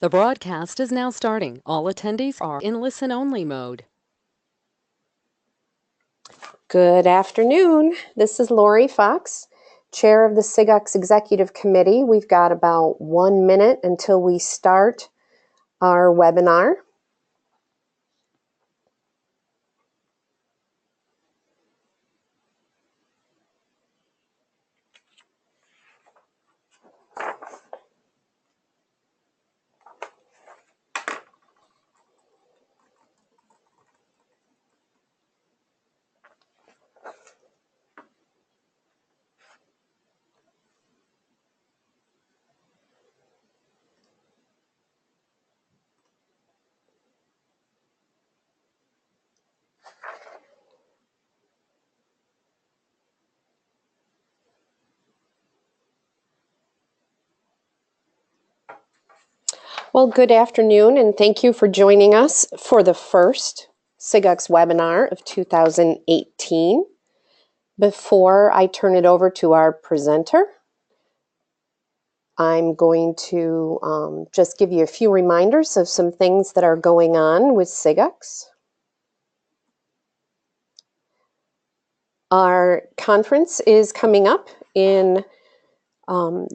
The broadcast is now starting. All attendees are in listen-only mode. Good afternoon. This is Lori Fox, Chair of the SIGUCCS Executive Committee. We've got about 1 minute until we start our webinar. Well, good afternoon, and thank you for joining us for the first SIGUCCS webinar of 2018. Before I turn it over to our presenter, I'm going to just give you a few reminders of some things that are going on with SIGUCCS. Our conference is coming up in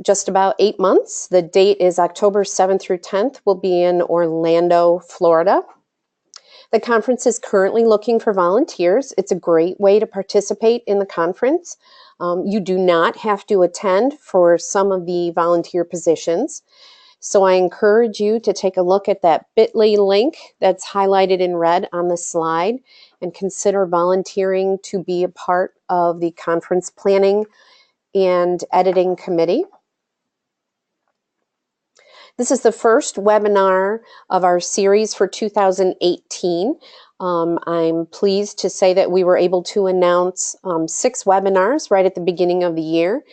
just about 8 months. The date is October 7th through 10th. We'll be in Orlando, Florida. The conference is currently looking for volunteers. It's a great way to participate in the conference. You do not have to attend for some of the volunteer positions. So I encourage you to take a look at that bit.ly link that's highlighted in red on the slide and consider volunteering to be a part of the conference planning and editing committee. This is the first webinar of our series for 2018. I'm pleased to say that we were able to announce 6 webinars right at the beginning of the year.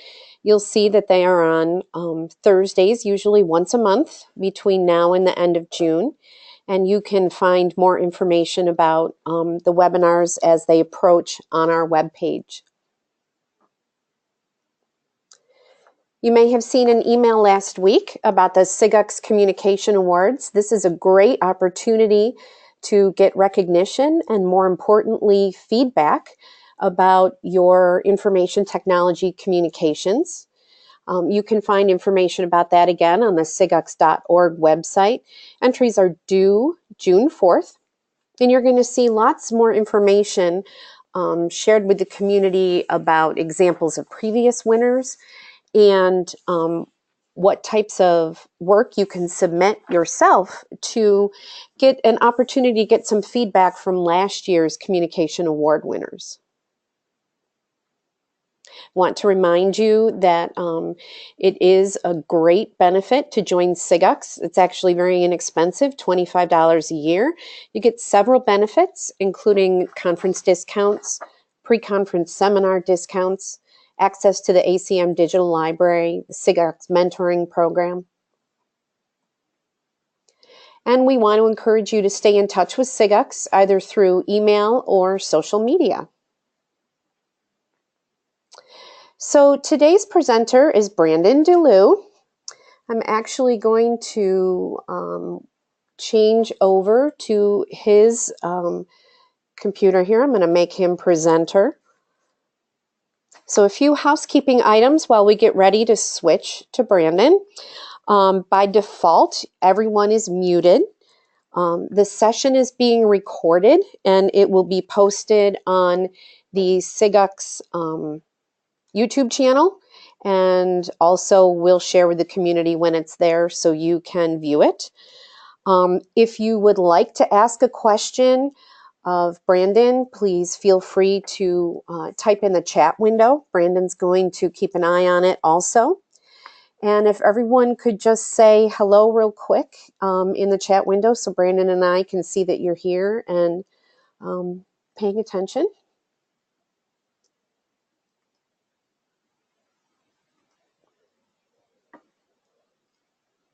You'll see that they are on Thursdays, usually once a month between now and the end of June. And you can find more information about the webinars as they approach on our webpage. You may have seen an email last week about the SIGUCCS Communication Awards. This is a great opportunity to get recognition and, more importantly, feedback about your information technology communications. You can find information about that again on the SIGUCCS.org website. Entries are due June 4th, and you're going to see lots more information shared with the community about examples of previous winners and what types of work you can submit yourself to get an opportunity to get some feedback from last year's Communication Award winners. Want to remind you that it is a great benefit to join SIGUCCS. It's actually very inexpensive, $25 a year. You get several benefits, including conference discounts, pre-conference seminar discounts, access to the ACM Digital Library, the SIGUCCS mentoring program. And we want to encourage you to stay in touch with SIGUCCS either through email or social media. So today's presenter is Brandon Deleeuw. I'm actually going to change over to his computer here. I'm going to make him presenter. So a few housekeeping items while we get ready to switch to Brandon. By default, everyone is muted. The session is being recorded and it will be posted on the SIGUCCS YouTube channel, and also we'll share with the community when it's there so you can view it. If you would like to ask a question of Brandon, please feel free to type in the chat window. Brandon's going to keep an eye on it also. And if everyone could just say hello real quick in the chat window so Brandon and I can see that you're here and paying attention.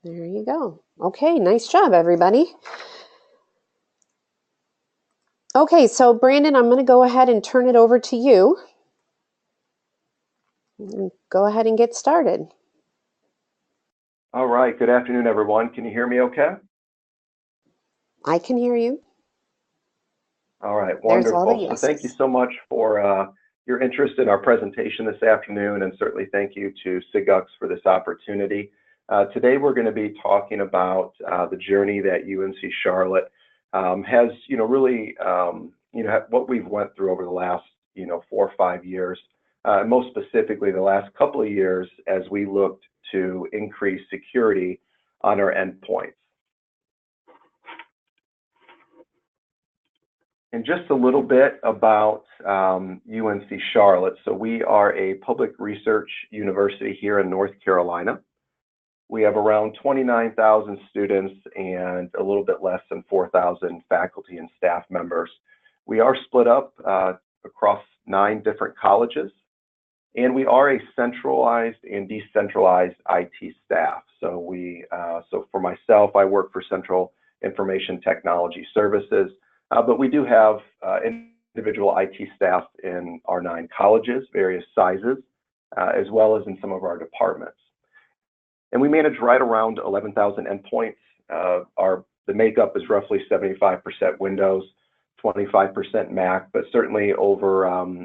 There you go. Okay, nice job, everybody. Okay, so Brandon, I'm going to go ahead and turn it over to you. Go ahead and get started. All right, good afternoon, everyone. Can you hear me okay? I can hear you. All right, There's all the wonderful. So thank you yeses. so much for your interest in our presentation this afternoon, and certainly thank you to SIGUCCS for this opportunity. Today we're going to be talking about the journey that UNC Charlotte has, really, what we've went through over the last, 4 or 5 years, most specifically the last couple of years as we looked to increase security on our endpoints. And just a little bit about UNC Charlotte. So we are a public research university here in North Carolina. We have around 29,000 students and a little bit less than 4,000 faculty and staff members. We are split up across 9 different colleges, and we are a centralized and decentralized IT staff. So so for myself, I work for Central Information Technology Services. But we do have individual IT staff in our 9 colleges, various sizes, as well as in some of our departments. And we manage right around 11,000 endpoints. The makeup is roughly 75% Windows, 25% Mac, but certainly over,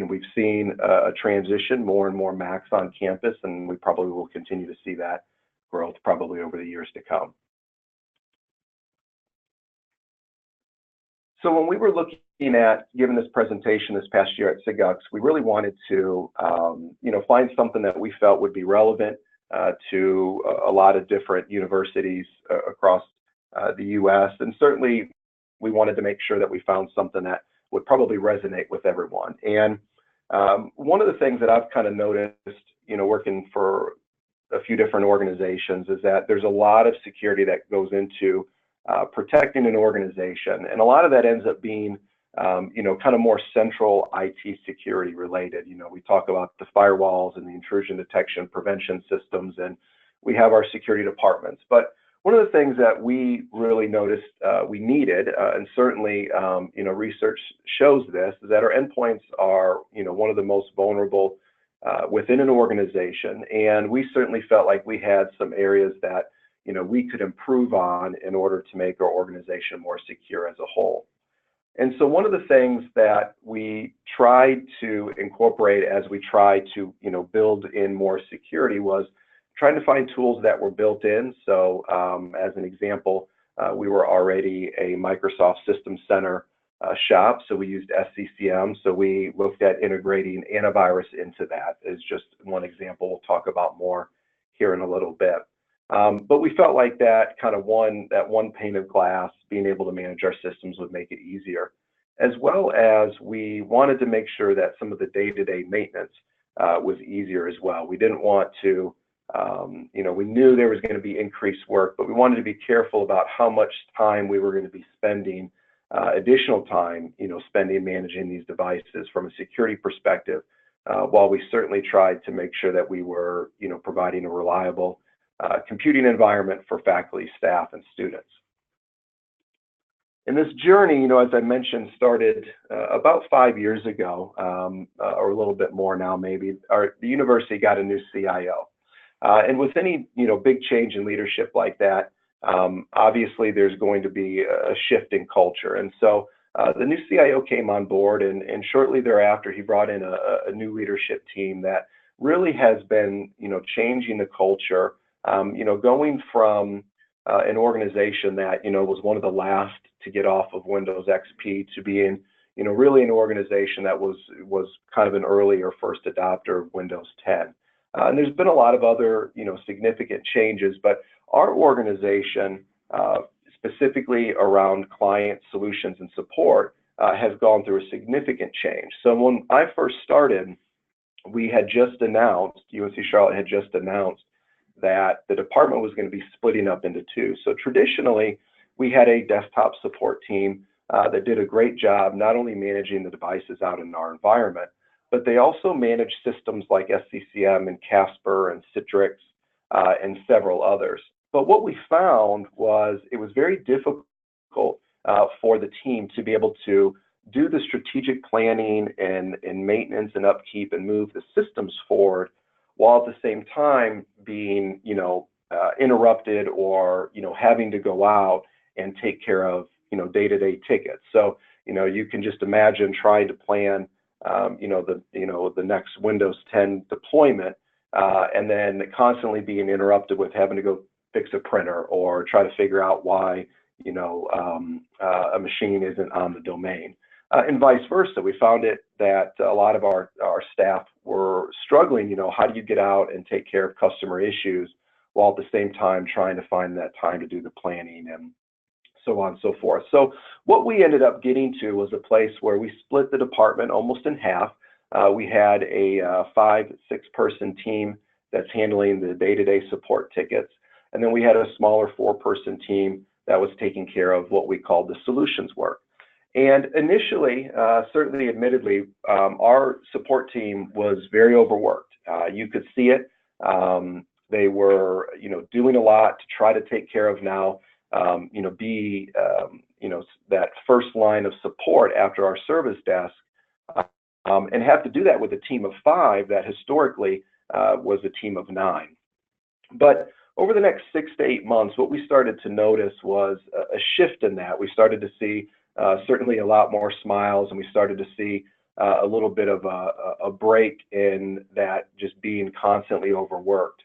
we've seen a transition, more and more Macs on campus, and we probably will continue to see that growth probably over the years to come. So when we were looking at giving this presentation this past year at SIGUCCS, we really wanted to, find something that we felt would be relevant to a lot of different universities across the U.S. And certainly, we wanted to make sure that we found something that would probably resonate with everyone. And one of the things that I've kind of noticed, working for a few different organizations, is that there's a lot of security that goes into protecting an organization, and a lot of that ends up being, kind of more central IT security related. We talk about the firewalls and the intrusion detection prevention systems, and we have our security departments. But one of the things that we really noticed we needed, and certainly, research shows this, is that our endpoints are, one of the most vulnerable within an organization, and we certainly felt like we had some areas that we could improve on in order to make our organization more secure as a whole. And so one of the things that we tried to incorporate as we tried to, build in more security was trying to find tools that were built in. So as an example, we were already a Microsoft System Center shop, so we used SCCM. So we looked at integrating antivirus into that as just one example. We'll talk about more here in a little bit. But we felt like that one pane of glass, being able to manage our systems, would make it easier, as well as we wanted to make sure that some of the day-to-day maintenance was easier as well. We didn't want to, we knew there was going to be increased work, but we wanted to be careful about how much time we were going to be spending, additional time, spending managing these devices from a security perspective, while we certainly tried to make sure that we were, providing a reliable computing environment for faculty, staff, and students. And this journey, as I mentioned, started about 5 years ago, or a little bit more now, maybe. The university got a new CIO. And with any, big change in leadership like that, obviously there's going to be a shift in culture. And so the new CIO came on board, and shortly thereafter, he brought in a new leadership team that really has been, changing the culture. Going from an organization that, was one of the last to get off of Windows XP to being, really an organization that was kind of an early or first adopter of Windows 10. And there's been a lot of other, significant changes, but our organization, specifically around client solutions and support, has gone through a significant change. So when I first started, we had just announced, UNC Charlotte had just announced that the department was going to be splitting up into 2. So traditionally, we had a desktop support team that did a great job not only managing the devices out in our environment, but they also managed systems like SCCM and Casper and Citrix and several others. But what we found was it was very difficult for the team to be able to do the strategic planning and maintenance and upkeep and move the systems forward, while at the same time being, interrupted or, having to go out and take care of, day-to-day tickets. So, you can just imagine trying to plan, the next Windows 10 deployment, and then constantly being interrupted with having to go fix a printer or try to figure out why, a machine isn't on the domain. And vice versa. We found it that a lot of our staff were struggling, how do you get out and take care of customer issues while at the same time trying to find that time to do the planning and so on and so forth. So what we ended up getting to was a place where we split the department almost in half. We had a 5-6 person team that's handling the day-to-day support tickets. And then we had a smaller 4-person team that was taking care of what we called the solutions work. And initially, certainly admittedly, our support team was very overworked. You could see it. They were, doing a lot to try to take care of now, be, that first line of support after our service desk, and have to do that with a team of 5 that historically was a team of 9. But over the next 6 to 8 months, what we started to notice was a shift in that. We started to see certainly a lot more smiles, and we started to see a little bit of a break in that just being constantly overworked.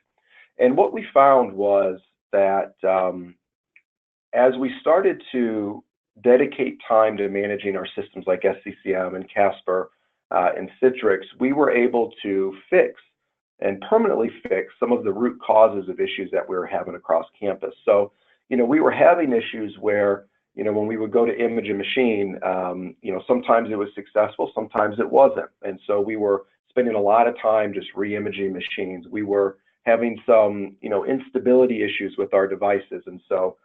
And what we found was that as we started to dedicate time to managing our systems like SCCM and Casper and Citrix, we were able to fix and permanently fix some of the root causes of issues that we were having across campus. So, we were having issues where, when we would go to image a machine, sometimes it was successful, sometimes it wasn't. And so we were spending a lot of time just re-imaging machines. We were having some, instability issues with our devices. And so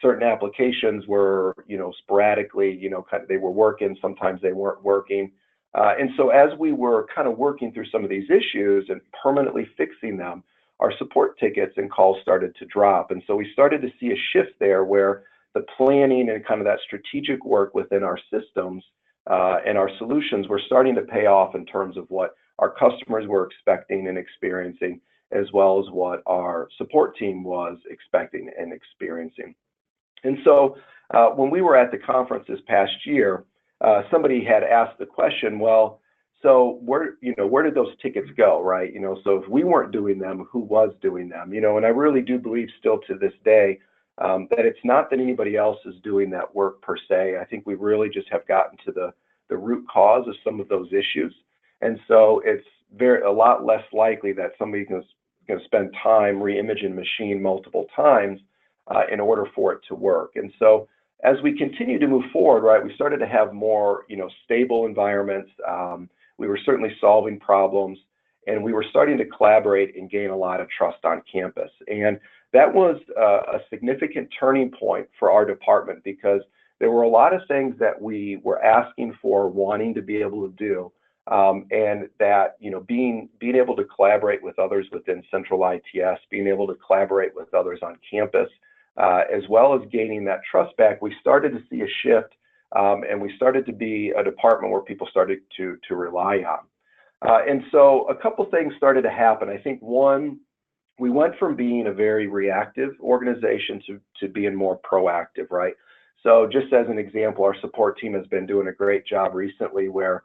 certain applications were, sporadically, they were working, sometimes they weren't working. And so as we were kind of working through some of these issues and permanently fixing them, our support tickets and calls started to drop. And so we started to see a shift there where the planning and kind of that strategic work within our systems and our solutions were starting to pay off in terms of what our customers were expecting and experiencing, as well as what our support team was expecting and experiencing. And so when we were at the conference this past year, somebody had asked the question, well, so where did those tickets go, right? So if we weren't doing them, who was doing them? And I really do believe still to this day that it's not that anybody else is doing that work per se. I think we really just have gotten to the root cause of some of those issues. And so it's a lot less likely that somebody's going to spend time re-imaging a machine multiple times in order for it to work. And so as we continue to move forward, right, we started to have more, stable environments. We were certainly solving problems, and we were starting to collaborate and gain a lot of trust on campus. And that was a significant turning point for our department, because there were a lot of things that we were asking for, wanting to be able to do, and that, being able to collaborate with others within central ITS, being able to collaborate with others on campus, as well as gaining that trust back, we started to see a shift, and we started to be a department where people started to rely on. And so a couple things started to happen. I think one, we went from being a very reactive organization to being more proactive, right? So just as an example, our support team has been doing a great job recently where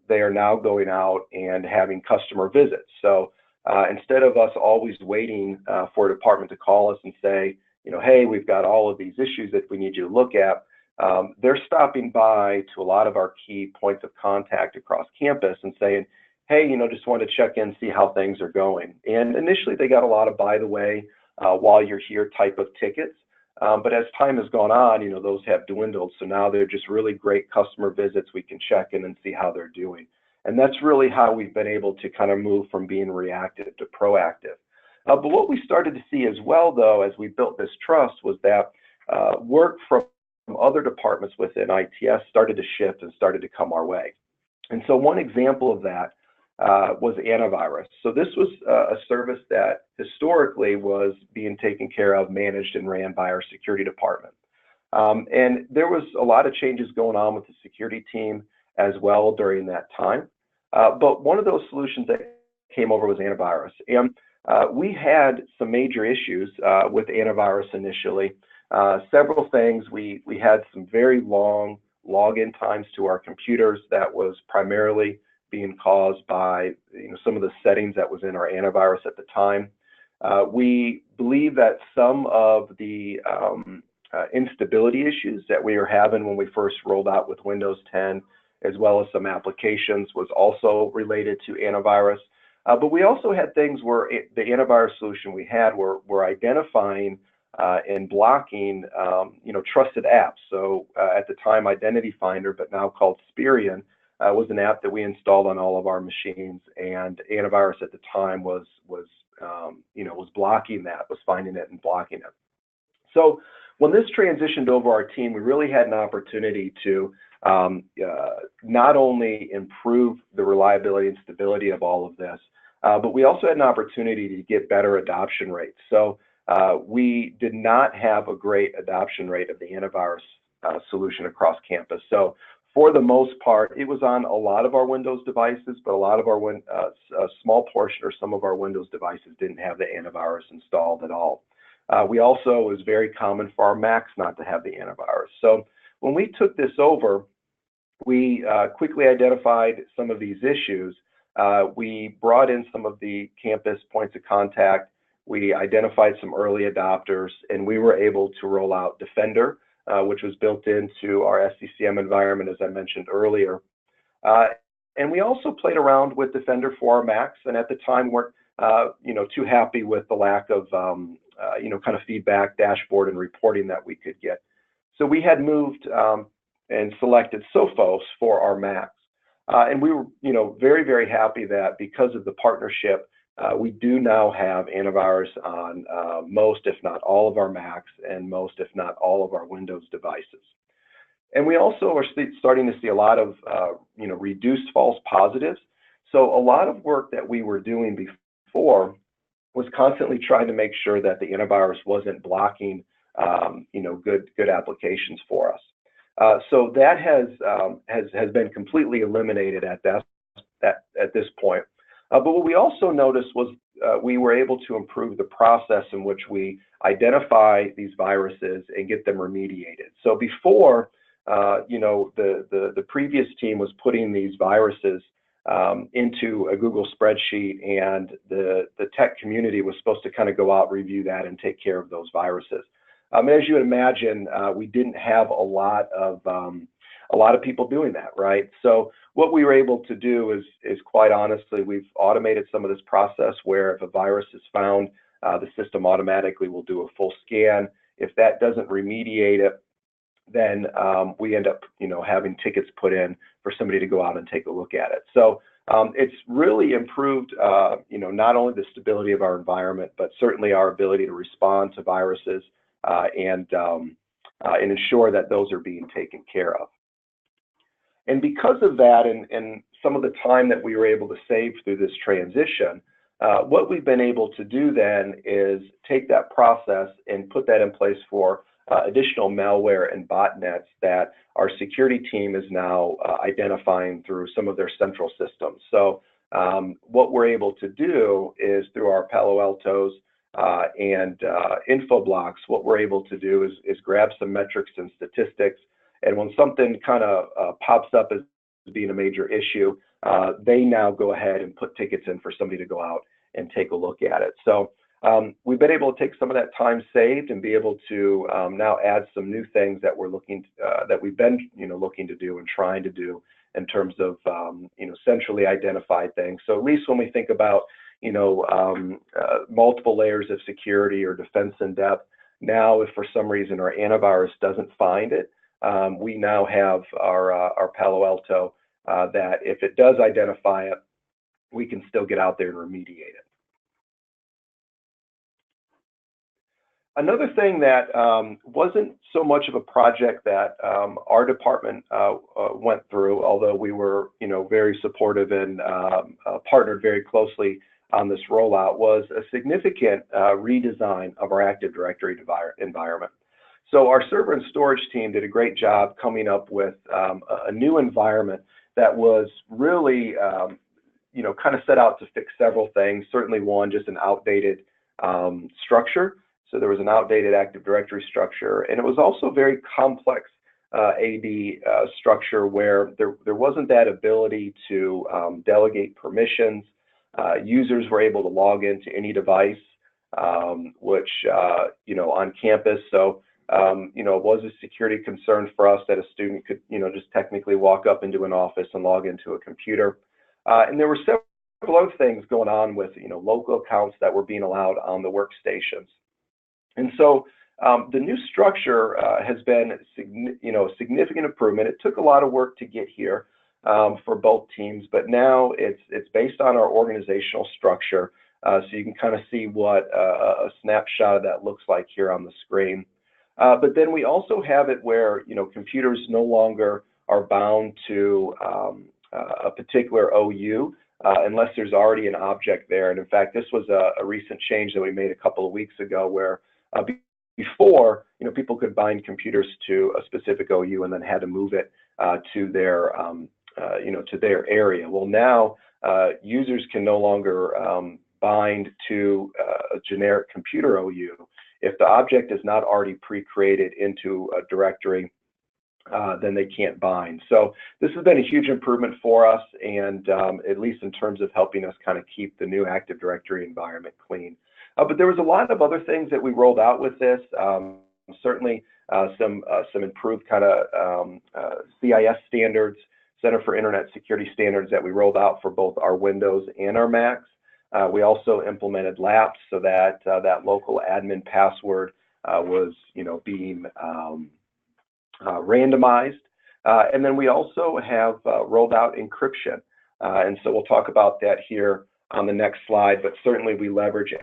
they are now going out and having customer visits. So instead of us always waiting for a department to call us and say, hey, we've got all of these issues that we need you to look at, they're stopping by to a lot of our key points of contact across campus and saying, hey, just want to check in, see how things are going. And initially they got a lot of, by the way, while you're here type of tickets. But as time has gone on, those have dwindled. So now they're just really great customer visits. We can check in and see how they're doing. And that's really how we've been able to kind of move from being reactive to proactive. But what we started to see as well, though, as we built this trust, was that work from other departments within ITS started to shift and started to come our way. And so one example of that was Antivirus. So this was a service that historically was being taken care of, managed, and ran by our security department. And there was a lot of changes going on with the security team as well during that time. But one of those solutions that came over was Antivirus. And we had some major issues with antivirus initially. Several things. We had some very long login times to our computers that was primarily being caused by some of the settings that was in our antivirus at the time. We believe that some of the instability issues that we were having when we first rolled out with Windows 10, as well as some applications, was also related to antivirus. But we also had things where the antivirus solution we had were identifying and blocking, trusted apps. So at the time, Identity Finder, but now called Spheri, was an app that we installed on all of our machines, and antivirus at the time was blocking that, was finding it and blocking it. So when this transitioned over our team, we really had an opportunity to not only improve the reliability and stability of all of this, but we also had an opportunity to get better adoption rates. So we did not have a great adoption rate of the antivirus solution across campus. So for the most part, it was on a lot of our Windows devices, but a lot of our a small portion or some of our Windows devices didn't have the antivirus installed at all. We also, it was very common for our Macs not to have the antivirus. So when we took this over, we quickly identified some of these issues. We brought in some of the campus points of contact. We identified some early adopters, and we were able to roll out Defender, which was built into our SCCM environment, as I mentioned earlier. And we also played around with Defender for our Macs, and at the time weren't too happy with the lack of kind of feedback, dashboard, and reporting that we could get. So we had moved and selected Sophos for our Macs. And we were, very, very happy that because of the partnership, we do now have antivirus on most, if not all, of our Macs and most, if not all, of our Windows devices. And we also are starting to see a lot of, reduced false positives. So a lot of work that we were doing before was constantly trying to make sure that the antivirus wasn't blocking, good applications for us. So that has been completely eliminated at this point. But what we also noticed was we were able to improve the process in which we identify these viruses and get them remediated. So before, the previous team was putting these viruses into a Google spreadsheet, and the tech community was supposed to kind of go out, review that, and take care of those viruses. As you would imagine, we didn't have a lot of people doing that, right? So what we were able to do is quite honestly, we've automated some of this process where if a virus is found, the system automatically will do a full scan. If that doesn't remediate it, then we end up, having tickets put in for somebody to go out and take a look at it. So it's really improved, not only the stability of our environment, but certainly our ability to respond to viruses and ensure that those are being taken care of. And because of that, and some of the time that we were able to save through this transition, what we've been able to do then is take that process and put that in place for additional malware and botnets that our security team is now identifying through some of their central systems. So what we're able to do is through our Palo Altos and info blocks, what we're able to do is grab some metrics and statistics. And when something kind of pops up as being a major issue, they now go ahead and put tickets in for somebody to go out and take a look at it. So we've been able to take some of that time saved and be able to now add some new things that we're that we've been looking to do and trying to do in terms of centrally identified things. So at least when we think about multiple layers of security or defense in depth, now if for some reason our antivirus doesn't find it, we now have our Palo Alto that if it does identify it, we can still get out there and remediate it. Another thing that wasn't so much of a project that our department went through, although we were very supportive and partnered very closely on this rollout, was a significant redesign of our Active Directory environment. So our server and storage team did a great job coming up with a new environment that was really kind of set out to fix several things. Certainly one, just an outdated structure. So there was an outdated Active Directory structure, and it was also very complex AD structure where there wasn't that ability to delegate permissions. Users were able to log into any device, which, on campus. So, it was a security concern for us that a student could, just technically walk up into an office and log into a computer. And there were several other things going on with, local accounts that were being allowed on the workstations. And so the new structure has been, a significant improvement. It took a lot of work to get here for both teams, but now it's based on our organizational structure. So you can kind of see what a snapshot of that looks like here on the screen. But then we also have it where, computers no longer are bound to a particular OU unless there's already an object there. And in fact, this was a recent change that we made a couple of weeks ago where before, people could bind computers to a specific OU and then had to move it to their, to their area. Well, now users can no longer bind to a generic computer OU. If the object is not already pre-created into a directory, then they can't bind. So this has been a huge improvement for us, and at least in terms of helping us kind of keep the new Active Directory environment clean. But there was a lot of other things that we rolled out with this. Certainly some improved kind of CIS standards, Center for Internet Security standards that we rolled out for both our Windows and our Macs. We also implemented LAPS so that that local admin password was, being randomized. And then we also have rolled out encryption. And so we'll talk about that here on the next slide, but certainly we leverage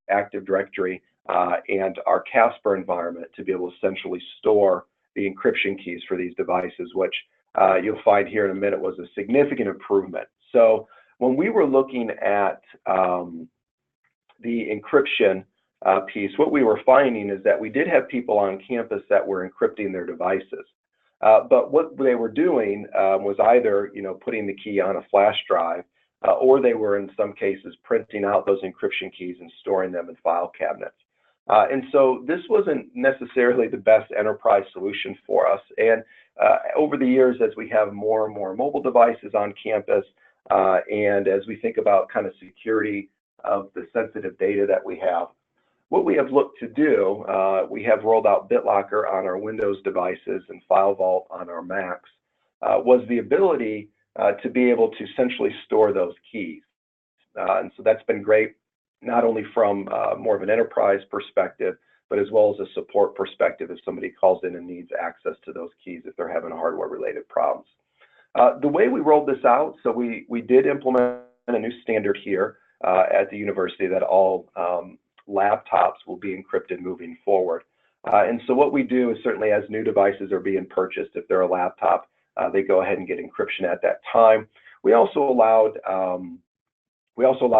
Active Directory and our Casper environment to be able to essentially store the encryption keys for these devices, which you'll find here in a minute was a significant improvement. So when we were looking at the encryption piece, what we were finding is that we did have people on campus that were encrypting their devices. But what they were doing was either, putting the key on a flash drive, or they were in some cases printing out those encryption keys and storing them in file cabinets. And so this wasn't necessarily the best enterprise solution for us. And over the years, as we have more and more mobile devices on campus, and as we think about kind of security of the sensitive data that we have, what we have looked to do, we have rolled out BitLocker on our Windows devices and filevault on our Macs, was the ability to be able to essentially store those keys. And so that's been great, not only from more of an enterprise perspective, but as well as a support perspective if somebody calls in and needs access to those keys if they're having hardware-related problems. The way we rolled this out, so we did implement a new standard here at the university that all laptops will be encrypted moving forward. And so what we do is certainly as new devices are being purchased, if they're a laptop, they go ahead and get encryption at that time. We also allowed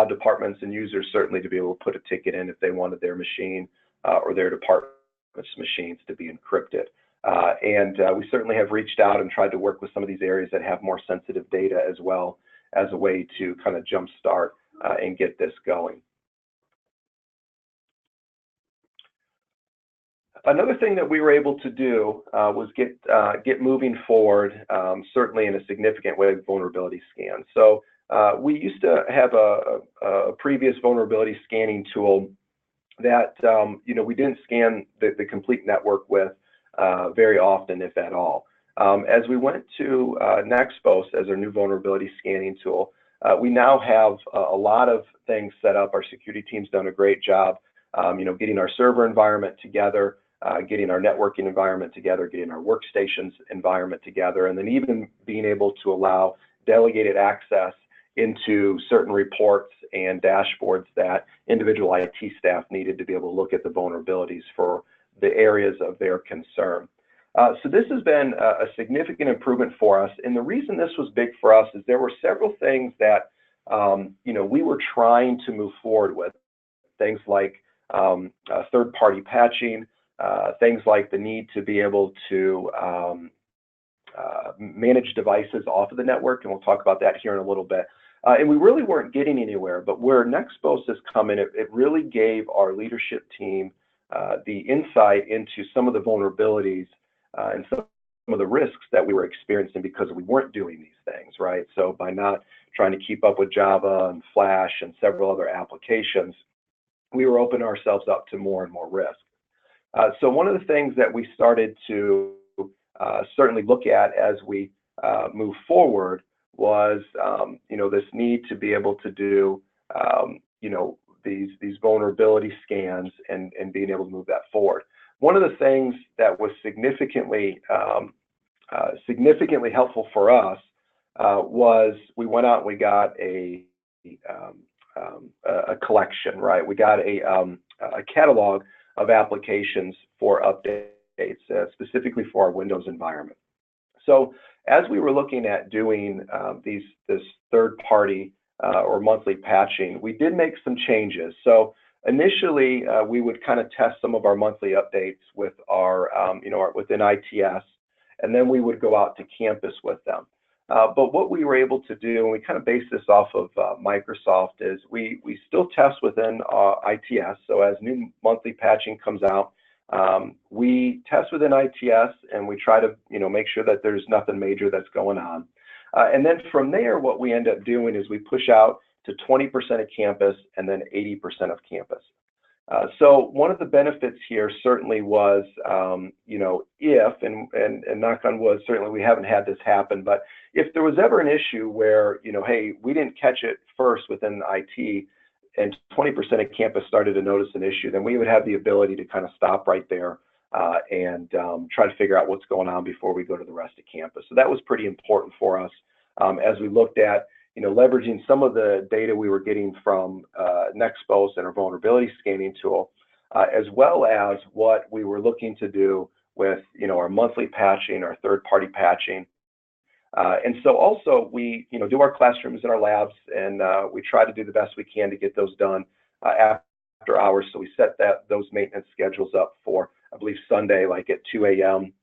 departments and users certainly to be able to put a ticket in if they wanted their machine or their department's machines to be encrypted. And we certainly have reached out and tried to work with some of these areas that have more sensitive data as well as a way to kind of jumpstart and get this going. Another thing that we were able to do was get moving forward, certainly in a significant way, with vulnerability scans. So we used to have a previous vulnerability scanning tool that we didn't scan the complete network with very often, if at all. As we went to Nexpos as our new vulnerability scanning tool, we now have a lot of things set up. Our security team's done a great job, getting our server environment together, getting our networking environment together, getting our workstations environment together, and then even being able to allow delegated access into certain reports and dashboards that individual IT staff needed to be able to look at the vulnerabilities for the areas of their concern. So this has been a significant improvement for us. And the reason this was big for us is there were several things that, we were trying to move forward with. Things like third-party patching, things like the need to be able to manage devices off of the network, and we'll talk about that here in a little bit. And we really weren't getting anywhere, but where Nexpos has come in, it really gave our leadership team the insight into some of the vulnerabilities and some of the risks that we were experiencing because we weren't doing these things, right? So by not trying to keep up with Java and Flash and several other applications, we were opening ourselves up to more and more risk. So one of the things that we started to certainly look at as we move forward was, this need to be able to do, these vulnerability scans and being able to move that forward. One of the things that was significantly helpful for us was we went out and we got a collection, right? We got a catalog of applications for updates, specifically for our Windows environment. So as we were looking at doing this third-party or monthly patching, we did make some changes. So initially, we would kind of test some of our monthly updates with our, within ITS, and then we would go out to campus with them. But what we were able to do, and we kind of base this off of Microsoft, is we still test within ITS. So as new monthly patching comes out, we test within ITS and we try to make sure that there's nothing major that's going on. And then from there, what we end up doing is we push out to 20% of campus and then 80% of campus. So one of the benefits here certainly was, if, and knock on wood, certainly we haven't had this happen, but if there was ever an issue where, hey, we didn't catch it first within IT and 20% of campus started to notice an issue, then we would have the ability to kind of stop right there and try to figure out what's going on before we go to the rest of campus. So that was pretty important for us as we looked at leveraging some of the data we were getting from Nexpos and our vulnerability scanning tool, as well as what we were looking to do with our monthly patching, our third-party patching. And so also we do our classrooms and our labs, and we try to do the best we can to get those done after hours. So we set those maintenance schedules up for, I believe, Sunday, like at 2 a.m.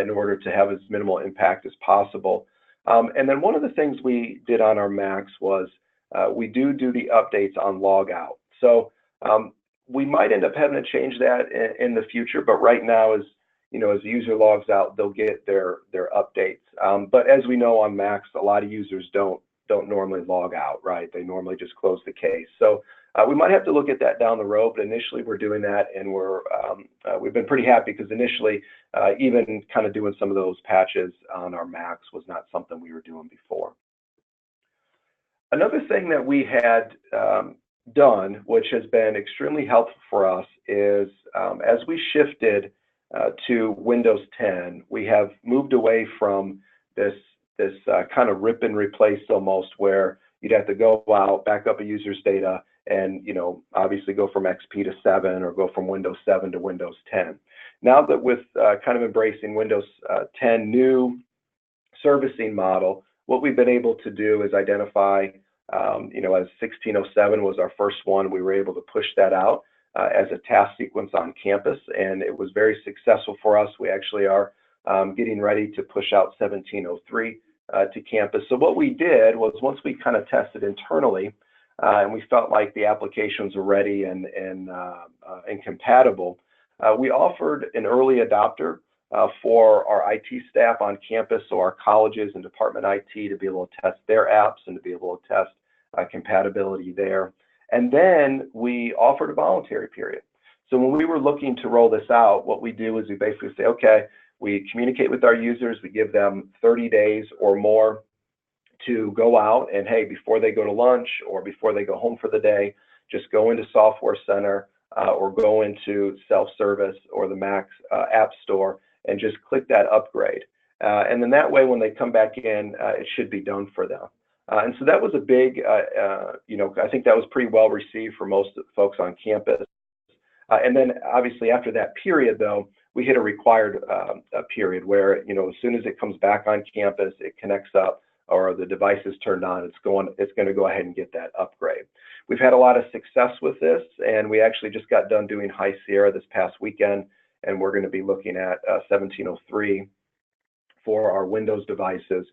In order to have as minimal impact as possible. And then one of the things we did on our Macs was we do the updates on log out. So we might end up having to change that in the future, but right now, as the user logs out, they'll get their updates. But as we know on Macs, a lot of users don't normally log out, right? They normally just close the case. So we might have to look at that down the road, but initially we're doing that, and we've been pretty happy because initially even kind of doing some of those patches on our Macs was not something we were doing before. Another thing that we had done, which has been extremely helpful for us, is as we shifted to Windows 10, we have moved away from this kind of rip and replace almost, where you'd have to go out, back up a user's data, and obviously go from XP to 7 or go from Windows 7 to Windows 10. Now that with kind of embracing Windows 10 new servicing model, what we've been able to do is identify, as 1607 was our first one, we were able to push that out as a task sequence on campus, and it was very successful for us. We actually are getting ready to push out 1703 to campus. So what we did was, once we kind of tested internally, and we felt like the applications were ready and compatible, we offered an early adopter for our IT staff on campus, so our colleges and department IT, to be able to test their apps and to be able to test compatibility there. And then we offered a voluntary period. So when we were looking to roll this out, what we do is we basically say, okay, we communicate with our users, we give them 30 days or more to go out and, hey, before they go to lunch or before they go home for the day, just go into Software Center or go into self-service or the Mac App Store and just click that upgrade. And then that way, when they come back in, it should be done for them. And so that was a big, I think that was pretty well received for most folks on campus. And then obviously after that period, though, we hit a required period where, as soon as it comes back on campus, it connects up, or the device is turned on, it's going to go ahead and get that upgrade. We've had a lot of success with this, and we actually just got done doing High Sierra this past weekend, and we're going to be looking at 1703 for our Windows devices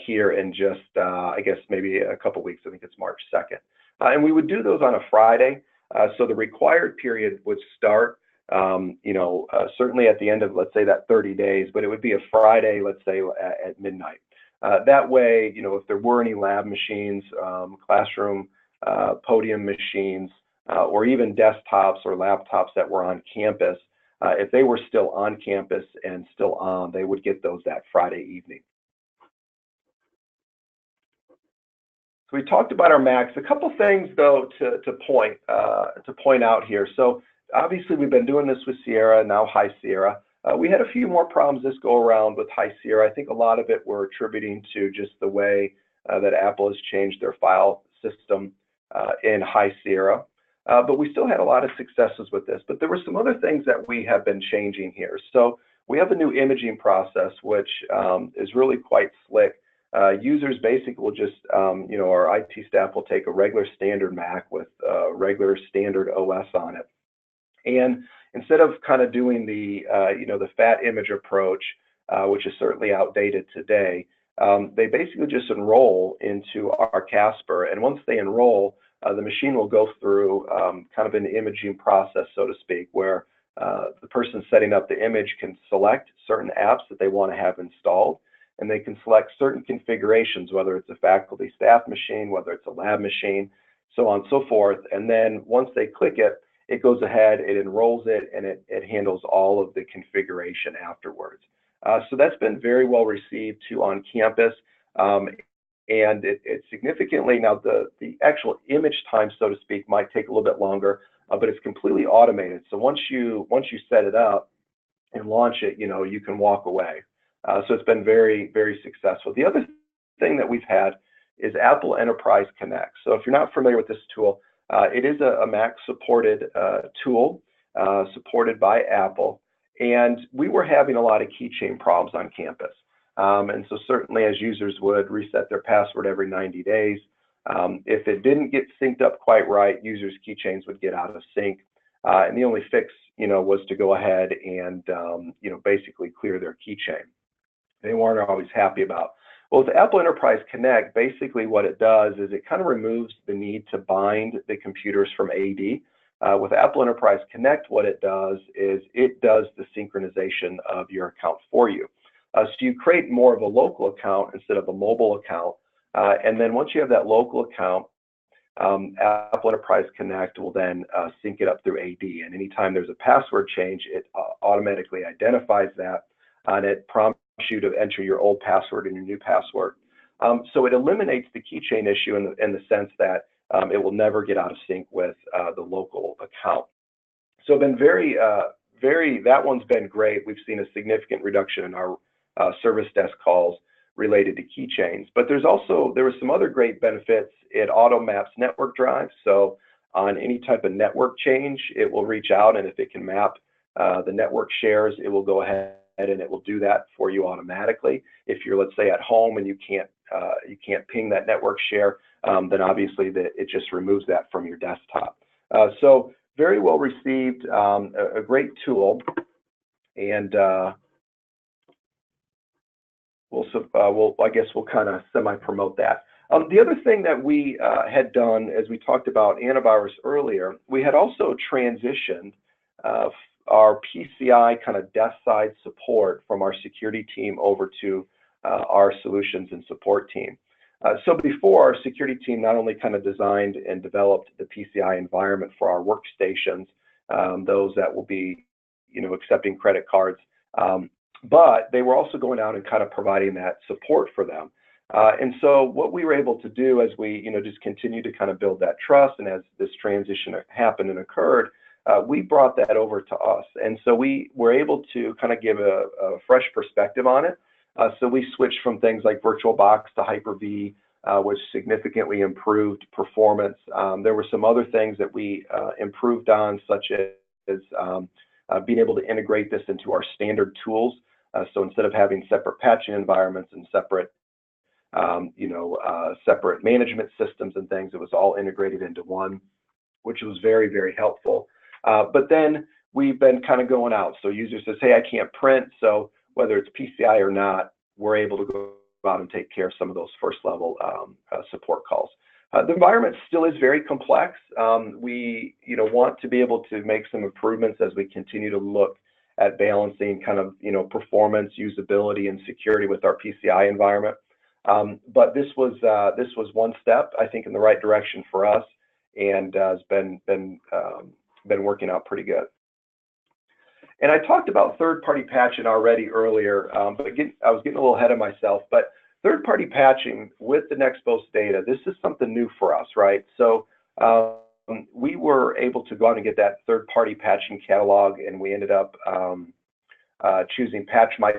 here in just, I guess, maybe a couple weeks. I think it's March 2nd. And we would do those on a Friday. So the required period would start, certainly at the end of, let's say, that 30 days, but it would be a Friday, let's say, at midnight. That way, if there were any lab machines, classroom, podium machines, or even desktops or laptops that were on campus, if they were still on campus and still on, they would get those that Friday evening. So we talked about our Macs. A couple things, though, to point out here. So obviously, we've been doing this with Sierra, now High Sierra. We had a few more problems this go around with High Sierra. I think a lot of it we're attributing to just the way that Apple has changed their file system in High Sierra. But we still had a lot of successes with this. But there were some other things that we have been changing here. So we have a new imaging process, which is really quite slick. Users basically will just, our IT staff will take a regular standard Mac with regular standard OS on it. And instead of kind of doing the fat image approach, which is certainly outdated today, they basically just enroll into our Casper. And once they enroll, the machine will go through kind of an imaging process, so to speak, where the person setting up the image can select certain apps that they want to have installed. And they can select certain configurations, whether it's a faculty staff machine, whether it's a lab machine, so on and so forth. And then once they click it, it goes ahead, it enrolls it, and it handles all of the configuration afterwards. So that's been very well received too on campus. And it significantly, now the actual image time, so to speak, might take a little bit longer, but it's completely automated. So once you set it up and launch it, you can walk away. So it's been very, very successful. The other thing that we've had is Apple Enterprise Connect. So if you're not familiar with this tool, it is a Mac supported tool supported by Apple. And we were having a lot of keychain problems on campus. And so certainly as users would reset their password every 90 days, if it didn't get synced up quite right, users' keychains would get out of sync. And the only fix, was to go ahead and, basically clear their keychain. They weren't always happy about. Well, with Apple Enterprise Connect, basically what it does is it kind of removes the need to bind the computers from AD. With Apple Enterprise Connect, what it does is it does the synchronization of your account for you. So you create more of a local account instead of a mobile account. And then once you have that local account, Apple Enterprise Connect will then sync it up through AD. And anytime there's a password change, it automatically identifies that, and it prompts you to enter your old password and your new password. So it eliminates the keychain issue in the sense that it will never get out of sync with the local account. So been that one's been great. We've seen a significant reduction in our service desk calls related to keychains. But there were some other great benefits. It auto maps network drives. So on any type of network change, it will reach out, and if it can map the network shares, it will go ahead and it will do that for you automatically. If you're, let's say, at home and you can't ping that network share, then obviously it just removes that from your desktop. So very well received, a great tool, and I guess we'll kind of semi-promote that. The other thing that we had done, as we talked about antivirus earlier, we had also transitioned our PCI kind of desk side support from our security team over to our solutions and support team. So before, our security team not only kind of designed and developed the PCI environment for our workstations, those that will be, accepting credit cards, but they were also going out and kind of providing that support for them. And so what we were able to do as we, just continue to kind of build that trust, and as this transition happened and occurred, we brought that over to us. And so we were able to kind of give a fresh perspective on it. So we switched from things like VirtualBox to Hyper-V, which significantly improved performance. There were some other things that we improved on, such as being able to integrate this into our standard tools. So instead of having separate patching environments and separate separate management systems and things, it was all integrated into one, which was very, very helpful. But then we've been kind of going out. So user says, hey, I can't print. So whether it's PCI or not, we're able to go out and take care of some of those first level support calls. The environment still is very complex. We want to be able to make some improvements as we continue to look at balancing kind of performance, usability, and security with our PCI environment. But this was one step, I think, in the right direction for us, and has been working out pretty good. And I talked about third-party patching already earlier, but I was getting a little ahead of myself. But third-party patching with the Nexpose data, this is something new for us, right? So we were able to go out and get that third-party patching catalog, and we ended up choosing Patch My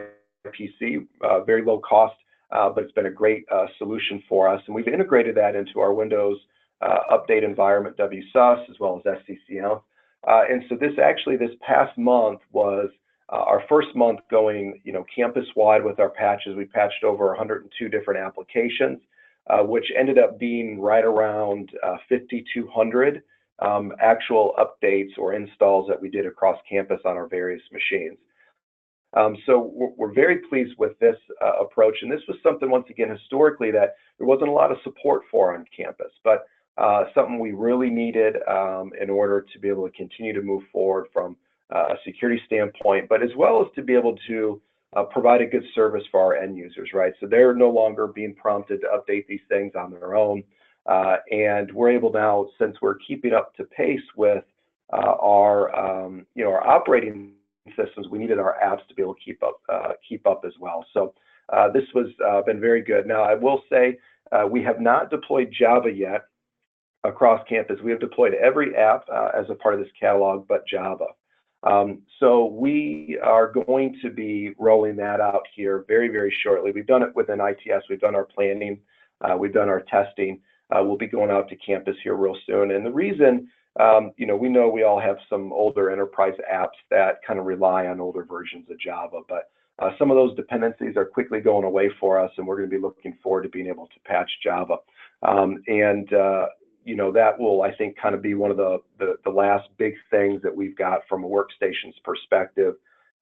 PC, very low cost, but it's been a great solution for us. And we've integrated that into our Windows Update Environment WSUS as well as SCCM. And so this past month was our first month going, campus-wide with our patches. We patched over 102 different applications, which ended up being right around 5,200 actual updates or installs that we did across campus on our various machines. So we're very pleased with this approach. And this was something, once again, historically that there wasn't a lot of support for on campus, but something we really needed in order to be able to continue to move forward from a security standpoint, but as well as to be able to provide a good service for our end users, right? So they're no longer being prompted to update these things on their own. And we're able now, since we're keeping up to pace with our operating systems, we needed our apps to be able to keep up as well. So this was been very good. Now, I will say we have not deployed Java yet across campus. We have deployed every app as a part of this catalog but Java. So we are going to be rolling that out here very, very shortly. We've done it within ITS. We've done our planning. We've done our testing. We'll be going out to campus here real soon. And the reason, we know we all have some older enterprise apps that kind of rely on older versions of Java, but some of those dependencies are quickly going away for us, and we're going to be looking forward to being able to patch Java. That will, I think, kind of be one of the last big things that we've got from a workstations perspective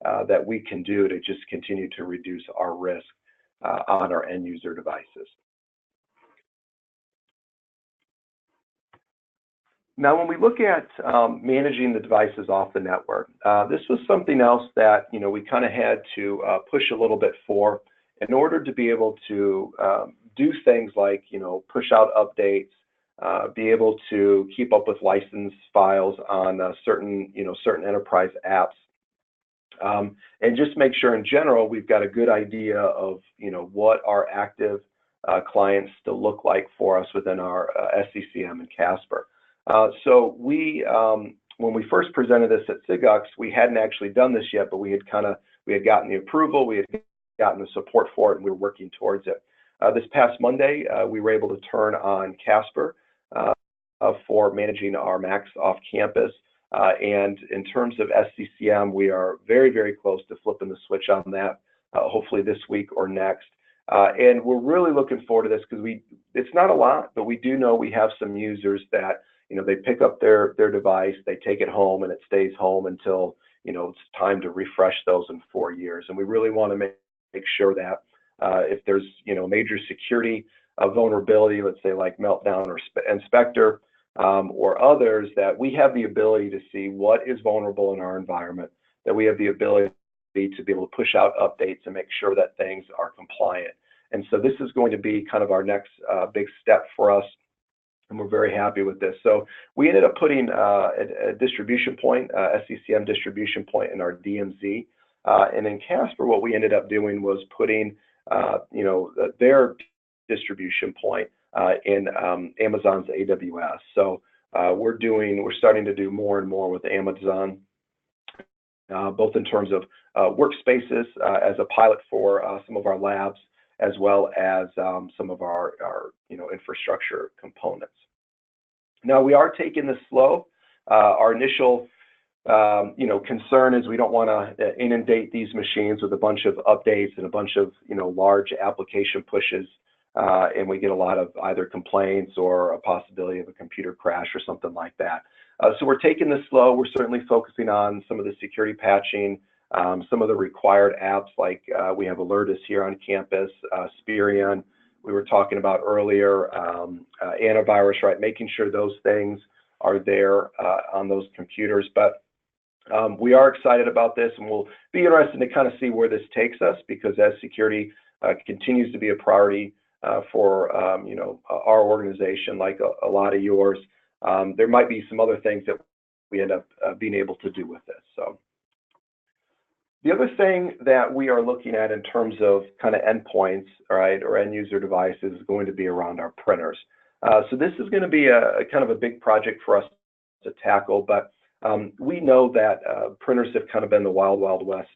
that we can do to just continue to reduce our risk on our end user devices. Now, when we look at managing the devices off the network, this was something else that we kind of had to push a little bit for in order to be able to do things like push out updates, be able to keep up with license files on certain enterprise apps, and just make sure in general we've got a good idea of what our active clients still look like for us within our SCCM and Casper. So when we first presented this at SIGUCCS, we hadn't actually done this yet, but we had gotten the approval, we had gotten the support for it, and we were working towards it. This past Monday, we were able to turn on Casper for managing our Macs off campus. And in terms of SCCM, we are very, very close to flipping the switch on that, hopefully this week or next. And we're really looking forward to this because it's not a lot, but we do know we have some users that they pick up their device, they take it home, and it stays home until it's time to refresh those in 4 years. And we really want to make sure that if there's major security vulnerability, let's say like Meltdown or Inspector or others, that we have the ability to see what is vulnerable in our environment, that we have the ability to be able to push out updates and make sure that things are compliant. And so this is going to be kind of our next big step for us, and we're very happy with this. So we ended up putting a distribution point, SCCM distribution point in our DMZ. And in Casper, what we ended up doing was putting their distribution point in Amazon's AWS. So we're starting to do more and more with Amazon, both in terms of workspaces as a pilot for some of our labs, as well as some of our infrastructure components. Now, we are taking this slow. Our initial concern is we don't want to inundate these machines with a bunch of updates and a bunch of large application pushes, and we get a lot of either complaints or a possibility of a computer crash or something like that. So we're taking this slow. We're certainly focusing on some of the security patching Some of the required apps, like we have Alertus here on campus, Spheri we were talking about earlier, Antivirus, right? Making sure those things are there on those computers. But we are excited about this, and we'll be interested to kind of see where this takes us, because as security continues to be a priority for our organization, like a lot of yours, there might be some other things that we end up being able to do with this. So the other thing that we are looking at in terms of kind of endpoints, right, or end user devices, is going to be around our printers. So this is going to be a kind of a big project for us to tackle, but we know that printers have kind of been the wild, wild west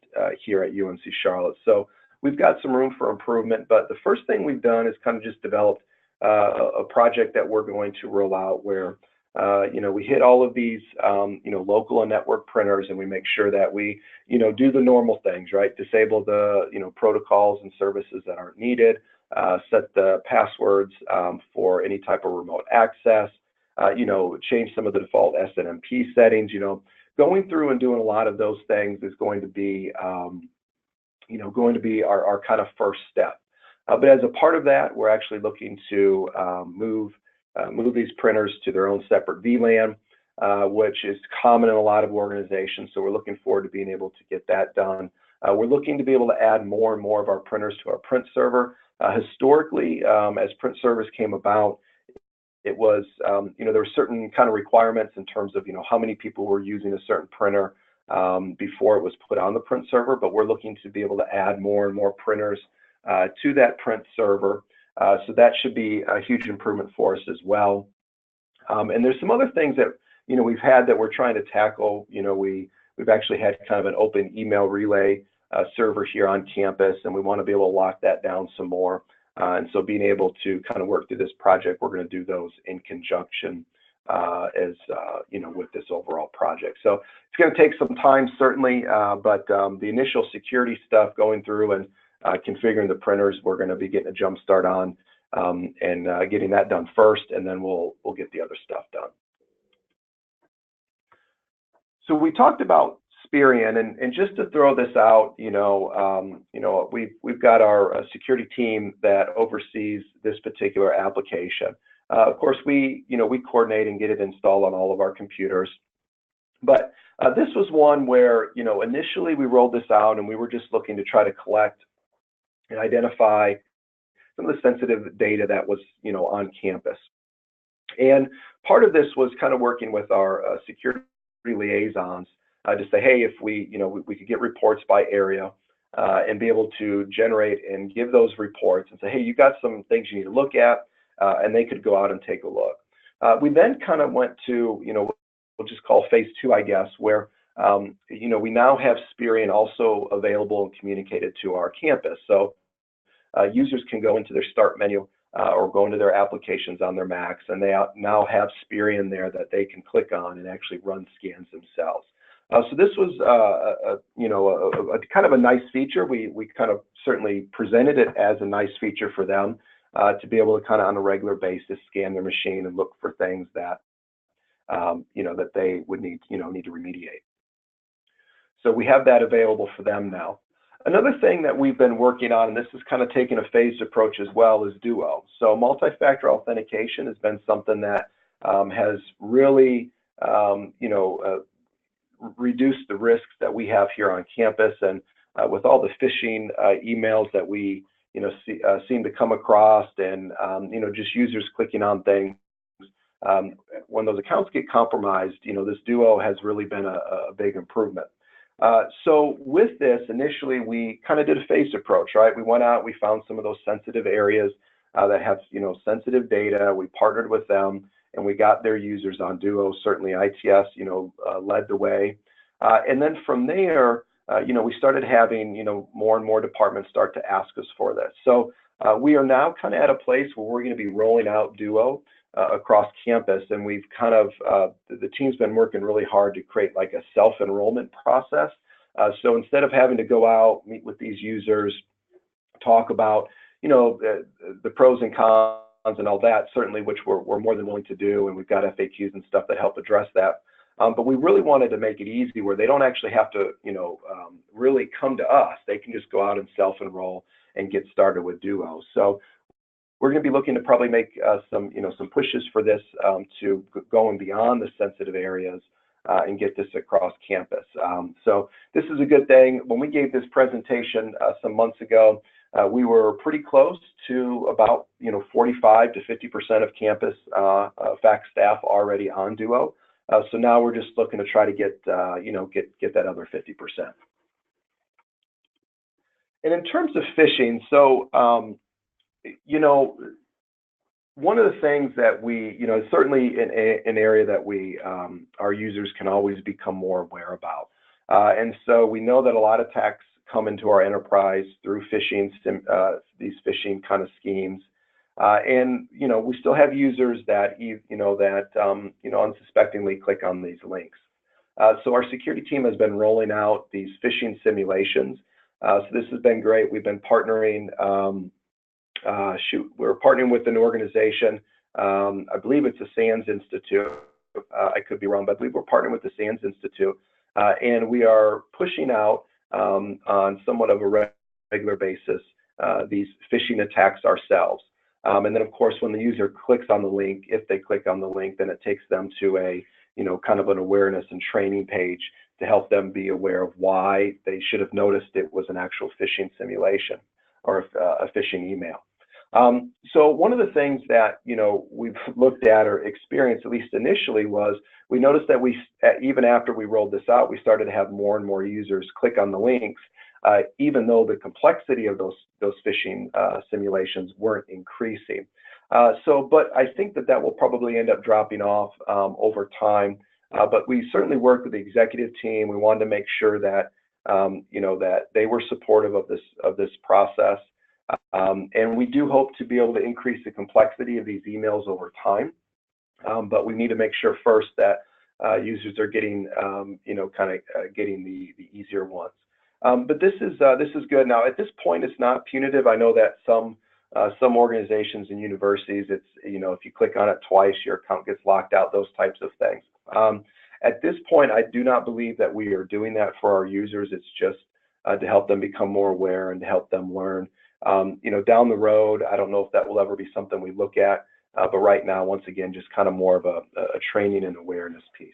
here at UNC Charlotte. So we've got some room for improvement, but the first thing we've done is kind of just developed a project that we're going to roll out where we hit all of these, local and network printers, and we make sure that we, do the normal things, right? Disable the, protocols and services that aren't needed, set the passwords for any type of remote access, change some of the default SNMP settings. Going through and doing a lot of those things is going to be, our kind of first step. But as a part of that, we're actually looking to move these printers to their own separate VLAN, which is common in a lot of organizations. So we're looking forward to being able to get that done. We're looking to be able to add more and more of our printers to our print server. Historically, as print servers came about, it was, there were certain kind of requirements in terms of, how many people were using a certain printer before it was put on the print server. But we're looking to be able to add more and more printers to that print server. So that should be a huge improvement for us as well. And there's some other things that, we've had that we're trying to tackle. We've actually had kind of an open email relay server here on campus, and we want to be able to lock that down some more. And so being able to kind of work through this project, we're going to do those in conjunction with this overall project. So it's going to take some time, certainly, but the initial security stuff, going through and configuring the printers, we're going to be getting a jump start on and getting that done first, and then we'll get the other stuff done. So we talked about Spheri, and just to throw this out, we've got our security team that oversees this particular application. Of course, we coordinate and get it installed on all of our computers. But this was one where, initially we rolled this out and we were just looking to try to collect and identify some of the sensitive data that was, on campus. And part of this was kind of working with our security liaisons to say, hey, if we could get reports by area and be able to generate and give those reports and say, hey, you got some things you need to look at, and they could go out and take a look. We then kind of went to, we'll just call phase 2, I guess, where we now have Spheri also available and communicated to our campus. So users can go into their start menu or go into their applications on their Macs, and they now have Spheri in there that they can click on and actually run scans themselves. So this was a kind of a nice feature. We kind of certainly presented it as a nice feature for them to be able to kind of on a regular basis scan their machine and look for things that that they would need to remediate. So we have that available for them now. Another thing that we've been working on, and this is kind of taking a phased approach as well, is Deleeuw. So multi-factor authentication has been something that has really reduced the risks that we have here on campus, and with all the phishing emails that we seem to come across, and just users clicking on things. When those accounts get compromised, this Deleeuw has really been a big improvement. So with this, initially we kind of did a phased approach, right? We went out, we found some of those sensitive areas that have sensitive data. We partnered with them, and we got their users on Deleeuw. Certainly ITS led the way, and then from there we started having more and more departments start to ask us for this. So we are now kind of at a place where we're going to be rolling out Deleeuw across campus, and we've kind of the team's been working really hard to create like a self-enrollment process. So instead of having to go out, meet with these users, talk about the pros and cons and all that, certainly, which we're more than willing to do, and we've got FAQs and stuff that help address that. But we really wanted to make it easy where they don't actually have to, really come to us. They can just go out and self-enroll and get started with Duo. So we're going to be looking to probably make some pushes for this to going beyond the sensitive areas and get this across campus. So this is a good thing. When we gave this presentation some months ago, we were pretty close to about 45 to 50% of campus fac staff already on Duo. So now we're just looking to try to get that other 50%. And in terms of phishing, so one of the things that we, certainly an area that we, our users can always become more aware about. And so we know that a lot of attacks come into our enterprise through phishing, these phishing kind of schemes. And, we still have users that, unsuspectingly click on these links. So our security team has been rolling out these phishing simulations. So this has been great. We've been partnering, we're partnering with an organization, I believe it's the SANS Institute. I could be wrong, but I believe we're partnering with the SANS Institute. And we are pushing out on somewhat of a regular basis these phishing attacks ourselves. And then, of course, when the user clicks on the link, if they click on the link, then it takes them to a, kind of an awareness and training page to help them be aware of why they should have noticed it was an actual phishing simulation or a phishing email. So one of the things that, we've looked at or experienced, at least initially, was we noticed that even after we rolled this out, we started to have more and more users click on the links, even though the complexity of those phishing simulations weren't increasing. But I think that will probably end up dropping off over time. But we certainly worked with the executive team. We wanted to make sure that, that they were supportive of this process. And we do hope to be able to increase the complexity of these emails over time. But we need to make sure first that users are getting, getting the easier ones. But this is good. Now, at this point, it's not punitive. I know that some organizations and universities, it's, if you click on it twice, your account gets locked out, those types of things. At this point, I do not believe that we are doing that for our users. It's just to help them become more aware and to help them learn. Down the road, I don't know if that will ever be something we look at, but right now, once again, just kind of more of a training and awareness piece.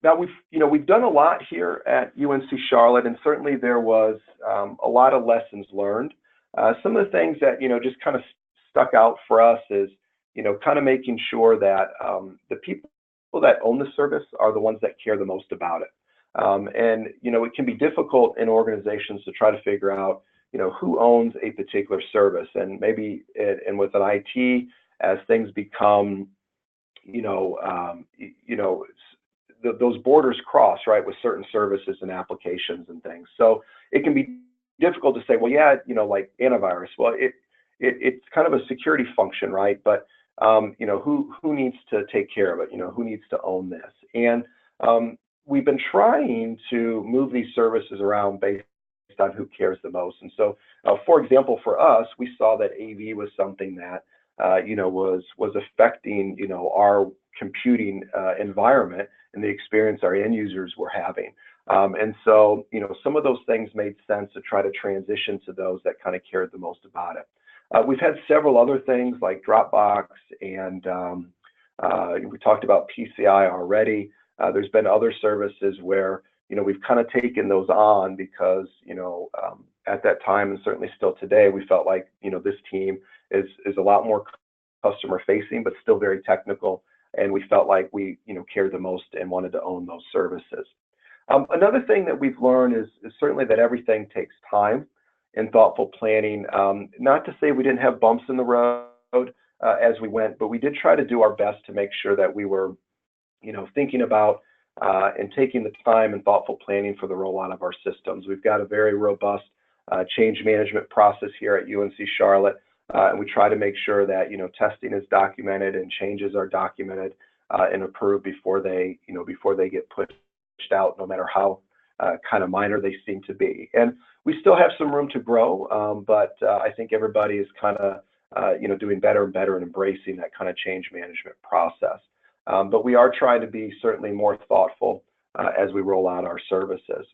Now we've done a lot here at UNC Charlotte, and certainly there was a lot of lessons learned. Some of the things that just kind of stuck out for us is kind of making sure that the people that own the service are the ones that care the most about it. And it can be difficult in organizations to try to figure out who owns a particular service, and maybe and with an IT, as things become those borders cross, right, with certain services and applications and things. So it can be difficult to say, well, yeah, like antivirus. Well, it's kind of a security function, right? But who needs to take care of it? Who needs to own this? And we've been trying to move these services around based on who cares the most. And so, for example, for us, we saw that AV was something that was affecting our computing environment and the experience our end users were having. And so some of those things made sense to try to transition to those that kind of cared the most about it. We've had several other things like Dropbox, and we talked about PCI already. There's been other services where we've kind of taken those on because at that time, and certainly still today, we felt like this team is a lot more customer facing, but still very technical, and we felt like we cared the most and wanted to own those services. Another thing that we've learned is certainly that everything takes time and thoughtful planning. Not to say we didn't have bumps in the road as we went, but we did try to do our best to make sure that we were thinking about and taking the time and thoughtful planning for the rollout of our systems. We've got a very robust change management process here at UNC Charlotte, and we try to make sure that testing is documented and changes are documented and approved before they get pushed out, no matter how kind of minor they seem to be. And we still have some room to grow, but I think everybody is kind of doing better and better and embracing that kind of change management process. but we are trying to be certainly more thoughtful as we roll out our services.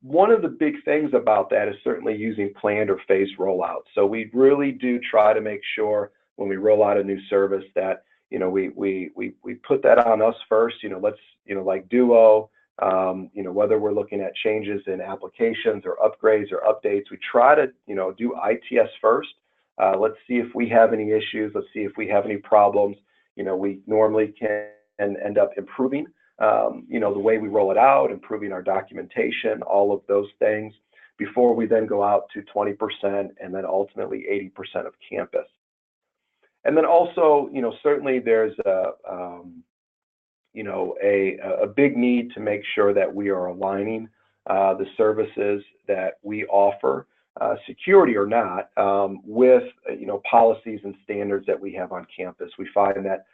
One of the big things about that is certainly using planned or phased rollouts. So we really do try to make sure when we roll out a new service that, you know, we put that on us first. You know, let's, you know, like Duo, you know, whether we're looking at changes in applications or upgrades or updates, we try to, you know, do ITS first. Let's see if we have any issues. Let's see if we have any problems. You know, we normally can end up improving, you know, the way we roll it out, improving our documentation, all of those things before we then go out to 20% and then ultimately 80% of campus. And then also, you know, certainly there's you know, a big need to make sure that we are aligning the services that we offer, security or not, with, you know, policies and standards that we have on campus. We find that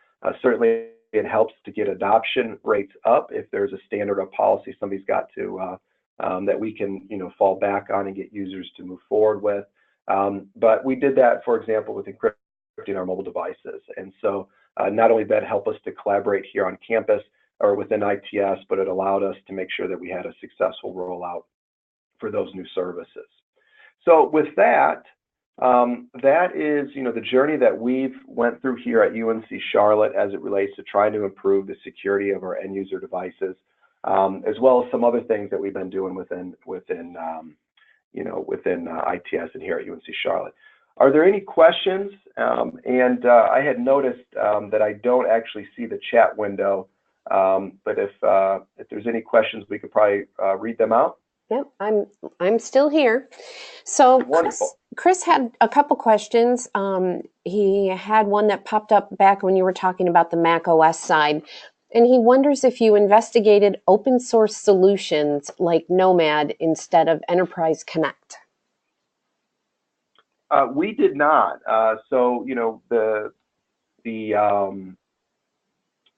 certainly it helps to get adoption rates up if there's a standard or policy somebody's got to that we can, you know, fall back on and get users to move forward with. But we did that, for example, with encrypting our mobile devices. And so not only did that help us to collaborate here on campus or within ITS, but it allowed us to make sure that we had a successful rollout for those new services. So with that, that is, you know, the journey that we've went through here at UNC Charlotte as it relates to trying to improve the security of our end user devices, as well as some other things that we've been doing within you know, within ITS and here at UNC Charlotte. Are there any questions? I had noticed that I don't actually see the chat window, but if there's any questions, we could probably read them out. Yep, I'm still here. So Wonderful. Chris had a couple questions. He had one that popped up back when you were talking about the Mac OS side, and he wonders if you investigated open source solutions like Nomad instead of Enterprise Connect. We did not. So, you know, the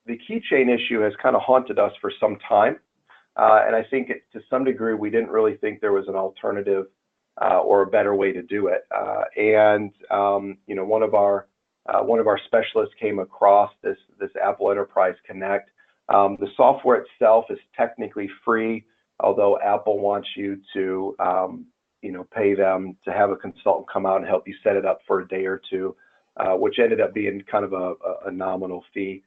keychain issue has kind of haunted us for some time. And I think to some degree, we didn't really think there was an alternative or a better way to do it. You know, one of our specialists came across this Apple Enterprise Connect. The software itself is technically free, although Apple wants you to you know, pay them to have a consultant come out and help you set it up for a day or two, which ended up being kind of a nominal fee.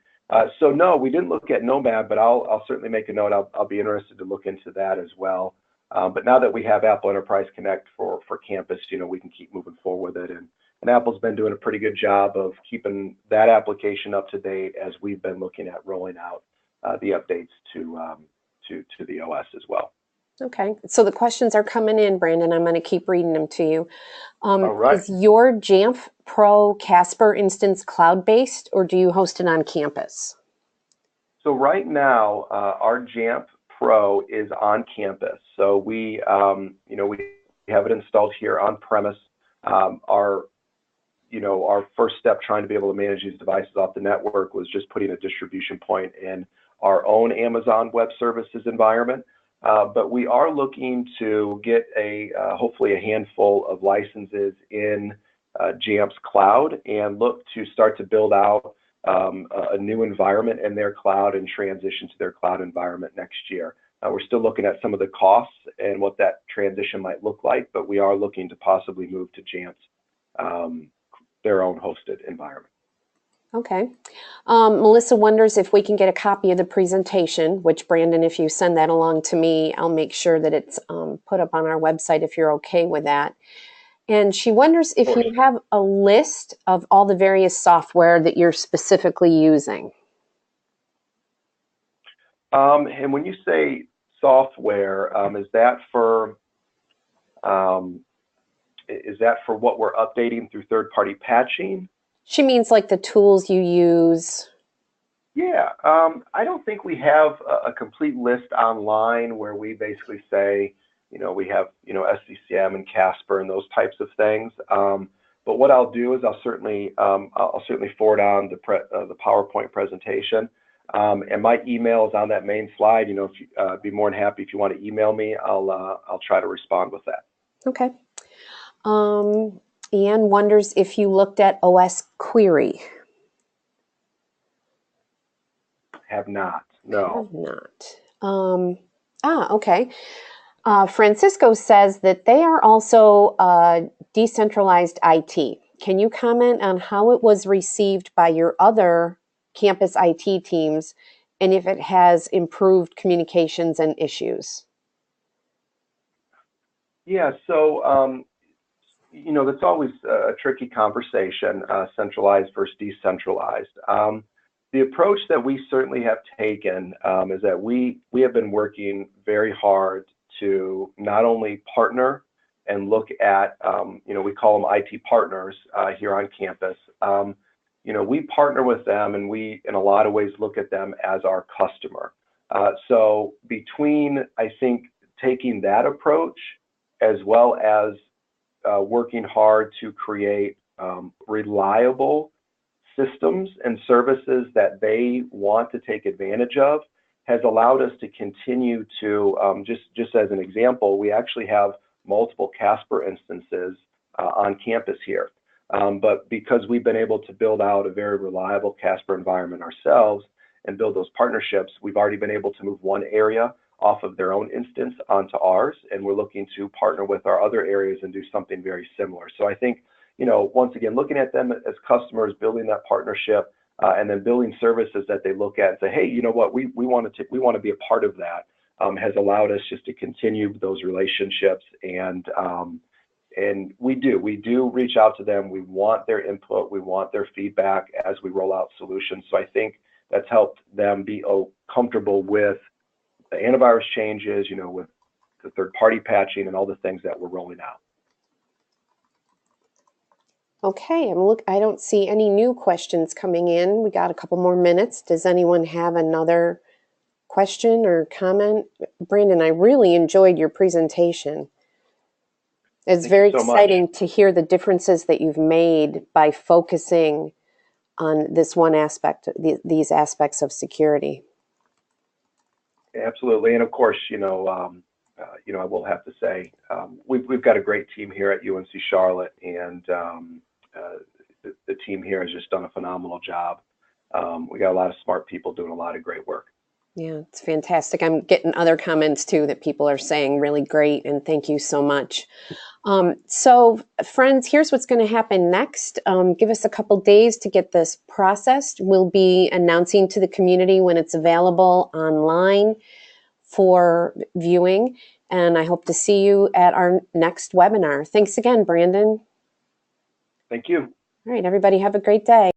So no, we didn't look at Nomad, but I'll certainly make a note. I'll be interested to look into that as well. But now that we have Apple Enterprise Connect for campus, you know, we can keep moving forward with it. And Apple's been doing a pretty good job of keeping that application up to date as we've been looking at rolling out the updates to the OS as well. Okay, so the questions are coming in, Brandon. I'm going to keep reading them to you. All right. Is your Jamf Pro Casper instance cloud-based, or do you host it on campus? So right now, our Jamf Pro is on campus. So we, you know, we have it installed here on premise. You know, our first step trying to be able to manage these devices off the network was just putting a distribution point in our own Amazon Web Services environment. But we are looking to get hopefully a handful of licenses in Jamf's cloud and look to start to build out a new environment in their cloud and transition to their cloud environment next year. We're still looking at some of the costs and what that transition might look like, but we are looking to possibly move to Jamf's their own hosted environment. Okay. Melissa wonders if we can get a copy of the presentation, which Brandon, if you send that along to me, I'll make sure that it's put up on our website if you're okay with that. And she wonders if you have a list of all the various software that you're specifically using. And when you say software, is that for what we're updating through third-party patching? She means like the tools you use. Yeah, I don't think we have a complete list online where we basically say, you know, we have, you know, SCCM and Casper and those types of things. But what I'll do is I'll certainly forward on the PowerPoint presentation. And my email is on that main slide. You know, if you, be more than happy if you want to email me, I'll try to respond with that. Okay. Anne wonders if you looked at OS Query. have not. No. Have not. Okay. Francisco says that they are also decentralized IT. Can you comment on how it was received by your other campus IT teams and if it has improved communications and issues? Yeah, so that's always a tricky conversation, centralized versus decentralized. The approach that we certainly have taken is that we have been working very hard to not only partner and look at, we call them IT partners here on campus. We partner with them, and we, in a lot of ways, look at them as our customer. So between, I think, taking that approach as well as working hard to create reliable systems and services that they want to take advantage of has allowed us to continue to, just as an example, we actually have multiple Casper instances on campus here. But because we've been able to build out a very reliable Casper environment ourselves and build those partnerships, we've already been able to move one area off of their own instance onto ours, and we're looking to partner with our other areas and do something very similar. So I think, once again, looking at them as customers, building that partnership, and then building services that they look at and say, hey, you know what, we want to be a part of that, has allowed us just to continue those relationships. And we do reach out to them. We want their input. We want their feedback as we roll out solutions. So I think that's helped them be comfortable with the antivirus changes, with the third-party patching and all the things that we're rolling out. Okay, I don't see any new questions coming in. We got a couple more minutes. Does anyone have another question or comment? Brandon, I really enjoyed your presentation. It's very exciting to hear the differences that you've made by focusing on this one aspect, these aspects of security. Absolutely, and of course, I will have to say we've got a great team here at UNC Charlotte, and the team here has just done a phenomenal job. We got a lot of smart people doing a lot of great work. Yeah, it's fantastic. I'm getting other comments too that people are saying really great, and thank you so much. So friends, here's what's going to happen next. Give us a couple days to get this processed. We'll be announcing to the community when it's available online for viewing, and I hope to see you at our next webinar. Thanks again, Brandon. Thank you. All right, everybody have a great day.